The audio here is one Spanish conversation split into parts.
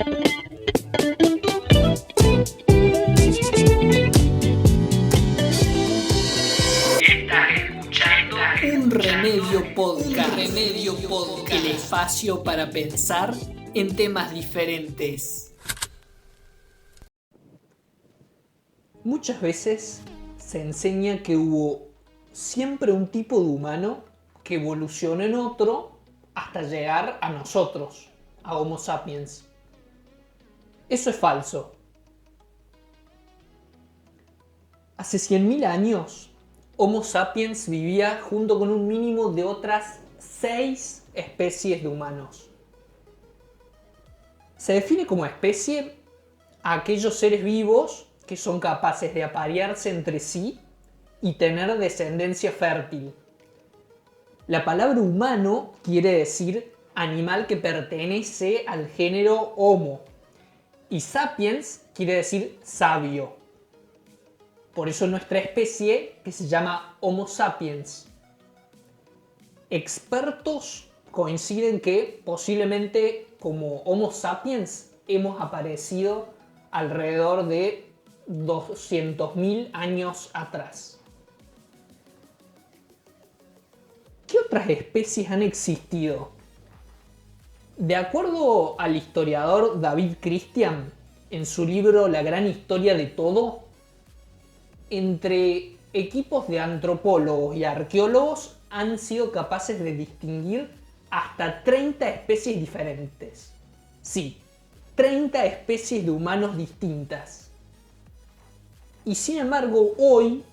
Un Remedio Podcast. Remedio Podcast. El espacio para pensar en temas diferentes. Muchas veces se enseña que hubo siempre un tipo de humano que evolucionó en otro hasta llegar a nosotros, a Homo sapiens. Eso es falso. Hace 100.000 años, Homo sapiens vivía junto con un mínimo de otras 6 especies de humanos. Se define como especie a aquellos seres vivos que son capaces de aparearse entre sí y tener descendencia fértil. La palabra humano quiere decir animal que pertenece al género Homo, y sapiens quiere decir sabio. Por eso nuestra especie, que se llama Homo sapiens. Expertos coinciden que posiblemente como Homo sapiens hemos aparecido alrededor de 200.000 años atrás. ¿Qué otras especies han existido? De acuerdo al historiador David Christian, en su libro La gran historia de todo, entre equipos de antropólogos y arqueólogos han sido capaces de distinguir hasta 30 especies diferentes. Sí, 30 especies de humanos distintas. Y sin embargo, hoy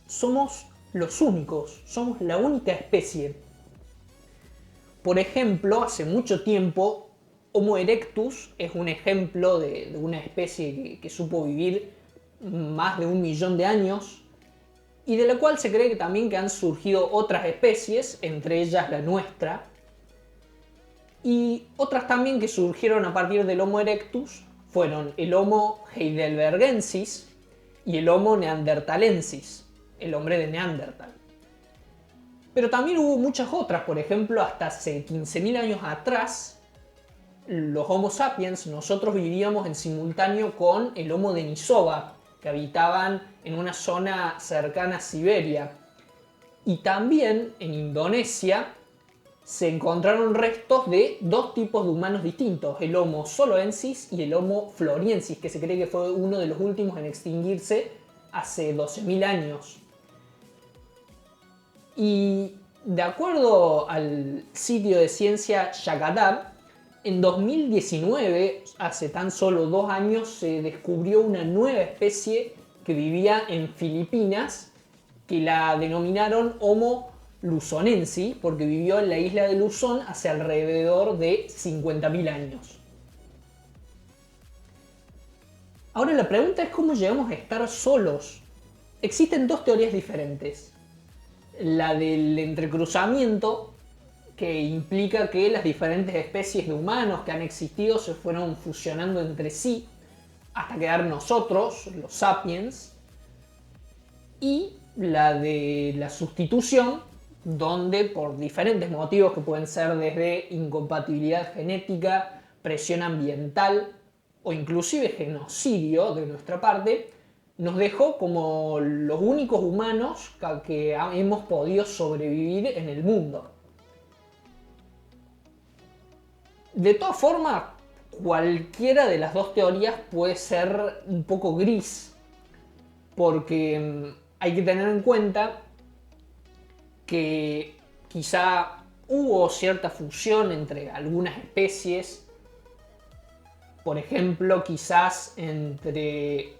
somos los únicos, somos la única especie. Por ejemplo, hace mucho tiempo, Homo erectus es un ejemplo de una especie que supo vivir más de 1.000.000 de años y de la cual se cree que también que han surgido otras especies, entre ellas la nuestra, y otras también que surgieron a partir del Homo erectus fueron el Homo heidelbergensis y el Homo neanderthalensis, el hombre de Neandertal. Pero también hubo muchas otras, por ejemplo, hasta hace 15.000 años atrás, los Homo sapiens, nosotros vivíamos en simultáneo con el Homo denisova, que habitaban en una zona cercana a Siberia. Y también en Indonesia se encontraron restos de dos tipos de humanos distintos, el Homo soloensis y el Homo floriensis, que se cree que fue uno de los últimos en extinguirse hace 12.000 años. Y de acuerdo al sitio de ciencia Jagadab, en 2019, hace tan solo 2 años, se descubrió una nueva especie que vivía en Filipinas, que la denominaron Homo luzonensis, porque vivió en la isla de Luzón hace alrededor de 50.000 años. Ahora la pregunta es cómo llegamos a estar solos. Existen dos teorías diferentes. La del entrecruzamiento, que implica que las diferentes especies de humanos que han existido se fueron fusionando entre sí hasta quedar nosotros, los sapiens, y la de la sustitución, donde por diferentes motivos que pueden ser desde incompatibilidad genética, presión ambiental o inclusive genocidio de nuestra parte, nos dejó como los únicos humanos que hemos podido sobrevivir en el mundo. De todas formas, cualquiera de las dos teorías puede ser un poco gris, porque hay que tener en cuenta que quizá hubo cierta fusión entre algunas especies, por ejemplo, quizás entre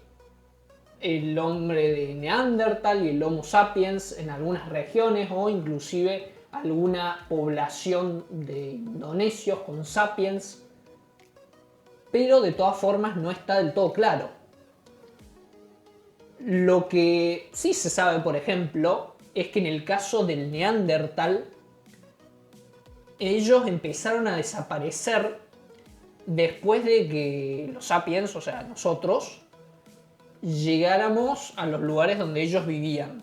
el hombre de Neandertal y el Homo sapiens en algunas regiones, o inclusive alguna población de indonesios con sapiens, pero de todas formas no está del todo claro. Lo que sí se sabe, por ejemplo, es que en el caso del Neandertal, ellos empezaron a desaparecer después de que los sapiens, o sea, nosotros, llegáramos a los lugares donde ellos vivían.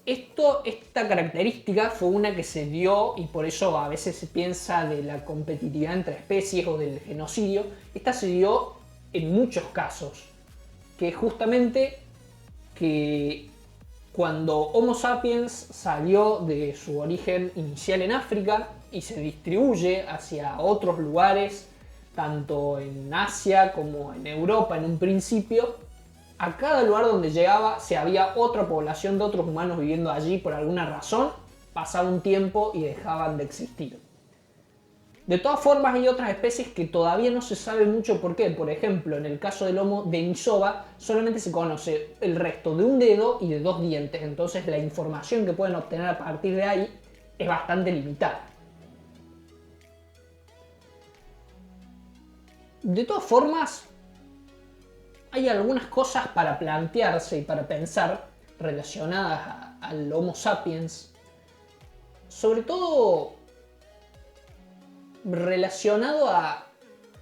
Esta característica fue una que se dio, y por eso a veces se piensa de la competitividad entre especies o del genocidio. Esta se dio en muchos casos, que justamente que cuando Homo sapiens salió de su origen inicial en África y se distribuye hacia otros lugares, tanto en Asia como en Europa en un principio, a cada lugar donde llegaba, si había otra población de otros humanos viviendo allí por alguna razón, pasaba un tiempo y dejaban de existir. De todas formas, hay otras especies que todavía no se sabe mucho por qué. Por ejemplo, en el caso del Homo denisova, solamente se conoce el resto de un dedo y de 2 dientes. Entonces la información que pueden obtener a partir de ahí es bastante limitada. De todas formas, hay algunas cosas para plantearse y para pensar relacionadas al Homo sapiens. Sobre todo relacionado a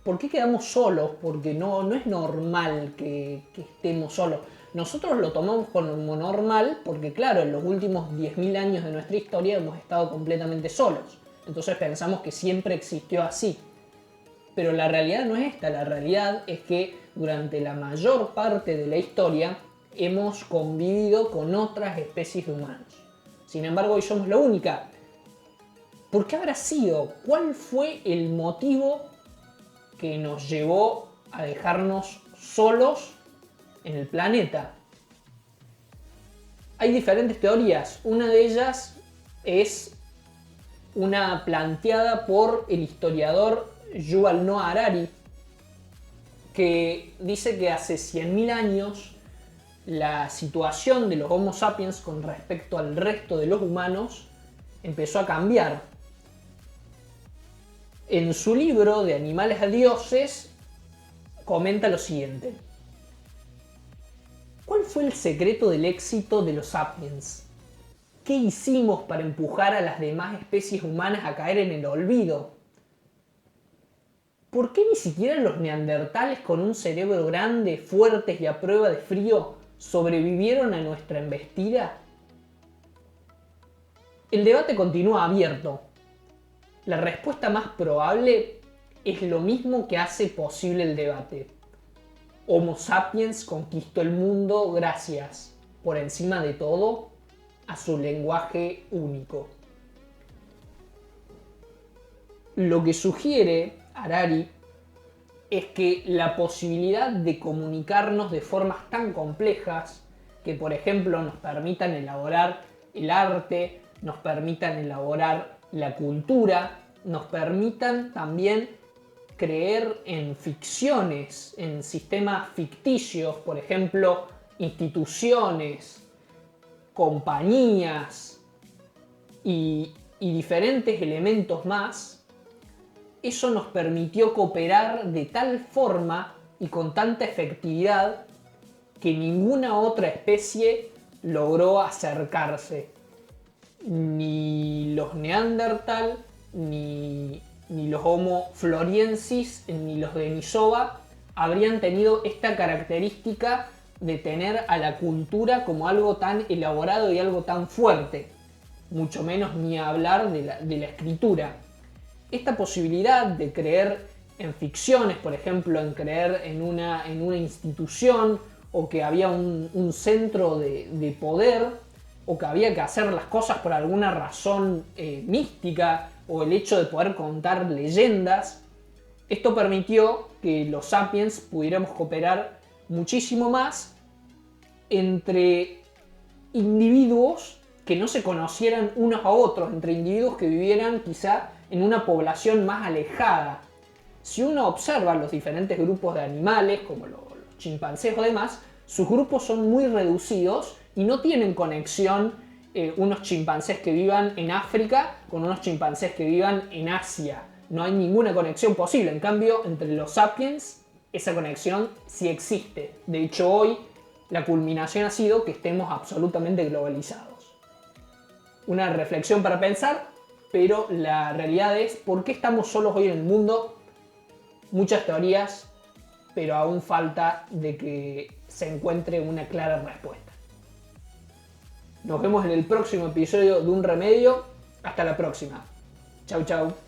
por qué quedamos solos, porque no es normal que estemos solos. Nosotros lo tomamos como normal porque, claro, en los últimos 10.000 años de nuestra historia hemos estado completamente solos. Entonces pensamos que siempre existió así. Pero la realidad no es esta, la realidad es que durante la mayor parte de la historia hemos convivido con otras especies de humanos. Sin embargo, hoy somos la única. ¿Por qué habrá sido? ¿Cuál fue el motivo que nos llevó a dejarnos solos en el planeta? Hay diferentes teorías. Una de ellas es una planteada por el historiador Yuval Noah Harari, que dice que hace 100.000 años la situación de los Homo sapiens con respecto al resto de los humanos empezó a cambiar. En su libro de Animales a Dioses comenta lo siguiente: ¿cuál fue el secreto del éxito de los sapiens? ¿Qué hicimos para empujar a las demás especies humanas a caer en el olvido? ¿Por qué ni siquiera los neandertales con un cerebro grande, fuertes y a prueba de frío sobrevivieron a nuestra embestida? El debate continúa abierto. La respuesta más probable es lo mismo que hace posible el debate. Homo sapiens conquistó el mundo gracias, por encima de todo, a su lenguaje único. Lo que sugiere Harari es que la posibilidad de comunicarnos de formas tan complejas que, por ejemplo, nos permitan elaborar el arte, nos permitan elaborar la cultura, nos permitan también creer en ficciones, en sistemas ficticios, por ejemplo, instituciones, compañías y diferentes elementos más. Eso nos permitió cooperar de tal forma y con tanta efectividad que ninguna otra especie logró acercarse. Ni los Neandertal, ni los Homo floresiensis, ni los Denisova habrían tenido esta característica de tener a la cultura como algo tan elaborado y algo tan fuerte. Mucho menos ni hablar de la escritura. Esta posibilidad de creer en ficciones, por ejemplo, en creer en una institución, o que había un centro de poder, o que había que hacer las cosas por alguna razón mística, o el hecho de poder contar leyendas, esto permitió que los sapiens pudiéramos cooperar muchísimo más entre individuos que no se conocieran unos a otros, entre individuos que vivieran quizá en una población más alejada. Si uno observa los diferentes grupos de animales, como los chimpancés o demás, sus grupos son muy reducidos y no tienen conexión unos chimpancés que vivan en África con unos chimpancés que vivan en Asia. No hay ninguna conexión posible. En cambio, entre los sapiens, esa conexión sí existe. De hecho, hoy la culminación ha sido que estemos absolutamente globalizados. Una reflexión para pensar, pero la realidad es: ¿por qué estamos solos hoy en el mundo? Muchas teorías, pero aún falta de que se encuentre una clara respuesta. Nos vemos en el próximo episodio de Un Remedio. Hasta la próxima. Chau, chau.